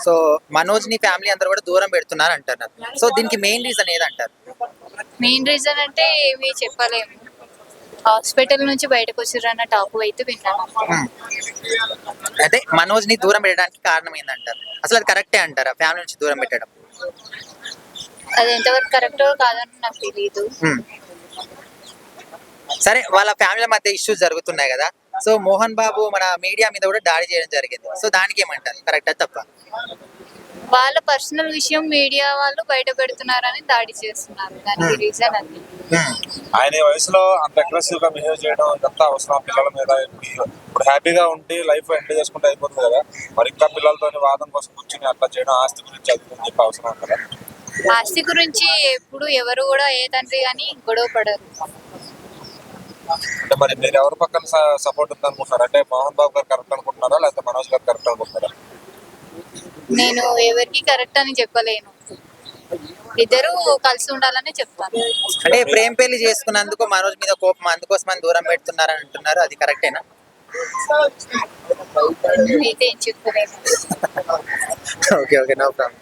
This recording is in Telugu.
సో మనోజ్ ని ఫ్యామిలీ అందరూ కూడా దూరం పెడుతున్నారు అంటున్నారు. సో దీనికి మెయిన్ రీజన్ ఏదంటారు? మెయిన్ రీజన్ అంటే ఏమి చెప్పలేము. హాస్పిటల్ నుంచి బయటకు వచ్చిర్రన్న టాక్ అయితే విన్నాను. అయితే మనోజ్ ని దూరం పెట్టడానికి కారణం ఏందంటారు? అసలు అది కరెక్టే అంటారా ఫ్యామిలీ నుంచి దూరం పెట్టడం? అది ఎంతవరకు కరెక్టో కాదని నాకు తెలియదు. సరే, వాళ్ళ ఫ్యామిలీ మధ్య ఇష్యూస్ జరుగుతున్నాయి కదా. సో మోహన్ బాబు మన మీడియా మీద కూడా దాడి చేయడం జరిగింది. సో దానికి ఏమంటారు? కరెక్టా తప్ప? వాళ్ళ పర్సనల్ విషయం మీడియా వాళ్ళు బయట పెడుతున్నారని దాడి చేస్తున్నారు. దానికి రీజన్ అది. ఆయన ఈ వయసులో అంత అగ్రెసివ్ గా బిహేవ్ చేయడం ఇదంతా అవసరం పిల్లల మీద. ఇప్పుడు హ్యాపీగా ఉండి లైఫ్ ఎంజాయ్ చేసుకుంటే అయిపోతుంది కదా. మరి ఇంకా పిల్లలతో వాదం కోసం కూర్చుని అట్లా చేయడం, ఆస్తి గురించి అది అని చెప్పి అవసరం కదా. ఆస్తి గురించి ఎప్పుడు ఎవరు కూడా ఏ తండ్రి కానీ గొడవ పడరు. అంటే మరి మీరు ఎవరి పక్కన సపోర్ట్ ఉంది అనుకుంటున్నారు? అంటే మోహన్ బాబు గారు కరెక్ట్ అనుకుంటున్నారా లేకపోతే మనోజ్ గారు కరెక్ట్ అనుకుంటున్నారా? నేను ఎవరికి కరెక్ట్ అని చెప్పలేను. ఇద్దరు కలిసి ఉండాలని చెప్తాను. అంటే ప్రేమ పెళ్లి చేసుకున్నందుకు మనోజ్ మీద కోపం, అందుకోసం అని దూరం పెడుతున్నారని అంటున్నారు. అది కరెక్టేనా? అయితే ఏం చెప్పలేను. Okay, no problem.